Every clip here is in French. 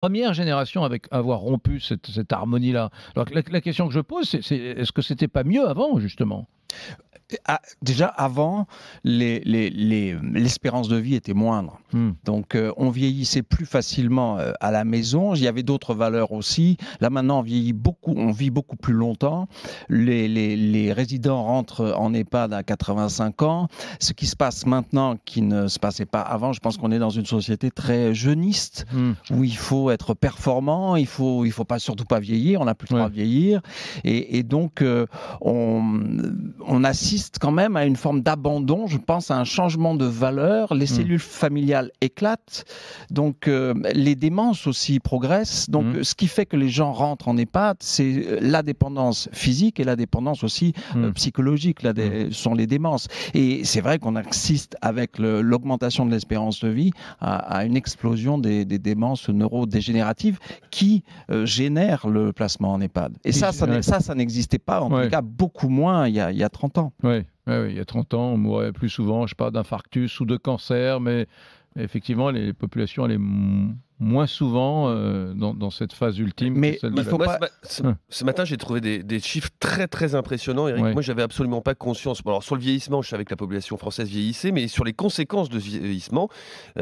Première génération avec avoir rompu cette harmonie-là. Alors que la question que je pose, c'est est-ce que c'était pas mieux avant, justement? Déjà avant, l'espérance de vie était moindre. Mmh. Donc on vieillissait plus facilement à la maison. Il y avait d'autres valeurs aussi. Là maintenant, on vit beaucoup plus longtemps. Les résidents rentrent en EHPAD à 85 ans. Ce qui se passe maintenant, qui ne se passait pas avant, je pense qu'on est dans une société très jeuniste, Mmh. où il faut être performant, il faut pas, surtout pas vieillir, on n'a plus le droit Ouais. de vieillir. Et donc on assiste quand même à une forme d'abandon, je pense à un changement de valeur. Les Mmh. cellules familiales éclatent, donc les démences aussi progressent. Donc Mmh. ce qui fait que les gens rentrent en EHPAD, c'est la dépendance physique et la dépendance aussi Mmh. psychologique, sont les démences. Et c'est vrai qu'on assiste avec l'augmentation de l'espérance de vie à une explosion des démences neurodégénératives qui génèrent le placement en EHPAD. Et Ouais. ça n'existait pas, en tout Ouais. cas beaucoup moins il y a 30 ans. Ouais. Ouais, ouais, il y a 30 ans, on mourrait plus souvent, je sais pas, d'infarctus ou de cancer, mais effectivement, les populations allaient moins souvent dans cette phase ultime qui est Mais celle de il la faut vie. pas. Hein. Ce matin, j'ai trouvé des chiffres très très impressionnants, Eric. Ouais. Moi, j'avais absolument pas conscience. Bon, alors sur le vieillissement, je savais que la population française vieillissait, mais sur les conséquences de ce vieillissement,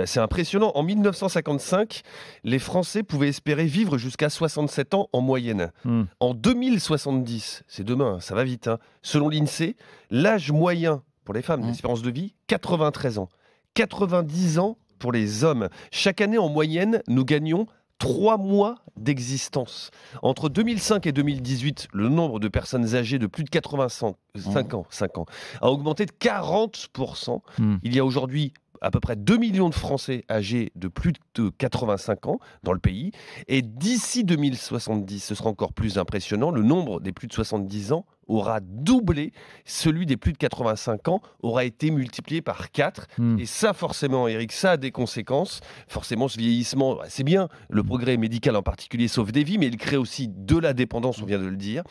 c'est impressionnant. En 1955, les Français pouvaient espérer vivre jusqu'à 67 ans en moyenne. Mmh. En 2070, c'est demain, hein, ça va vite, hein, selon l'INSEE, l'âge moyen pour les femmes d'espérance de vie, 93 ans. 90 ans pour les hommes. Chaque année, en moyenne, nous gagnons 3 mois d'existence. Entre 2005 et 2018, le nombre de personnes âgées de plus de 85 5 ans a augmenté de 40%. Mmh. Il y a aujourd'hui à peu près 2 millions de Français âgés de plus de 85 ans dans le pays. Et d'ici 2070, ce sera encore plus impressionnant, le nombre des plus de 70 ans aura doublé, celui des plus de 85 ans aura été multiplié par 4. Mmh. Et ça, forcément, Eric, ça a des conséquences. Forcément, ce vieillissement, c'est bien, le progrès médical en particulier sauve des vies, mais il crée aussi de la dépendance, on vient de le dire.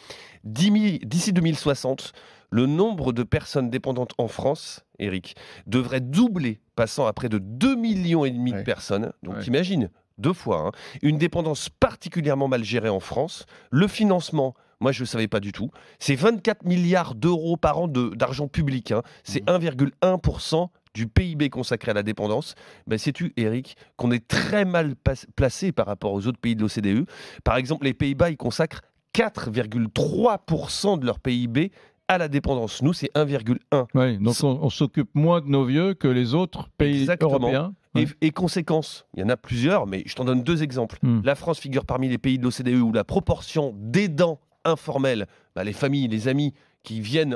D'ici 2060, le nombre de personnes dépendantes en France, Eric, devrait doubler, passant à près de 2,5 millions de personnes. Donc Ouais. imagine, 2 fois, hein. Une dépendance particulièrement mal gérée en France. Le financement, moi je ne savais pas du tout, c'est 24 milliards d'euros par an d'argent public, hein. C'est 1,1% du PIB consacré à la dépendance. Ben, sais-tu, Eric, qu'on est très mal placé par rapport aux autres pays de l'OCDE. Par exemple, les Pays-Bas, ils consacrent 4,3% de leur PIB à la dépendance. Nous, c'est 1,1. Ouais, donc on s'occupe moins de nos vieux que les autres pays Exactement. européens. Ouais. Et conséquences, il y en a plusieurs, mais je t'en donne 2 exemples. Mmh. La France figure parmi les pays de l'OCDE où la proportion d'aidants informels, les familles, les amis qui viennent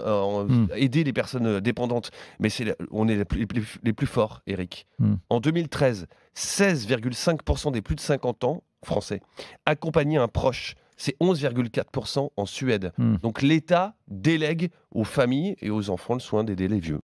aider les personnes dépendantes, mais on est les plus forts, Eric. Mmh. En 2013, 16,5% des plus de 50 ans français accompagnaient un proche. C'est 11,4% en Suède. Mmh. Donc l'État délègue aux familles et aux enfants le soin d'aider les vieux.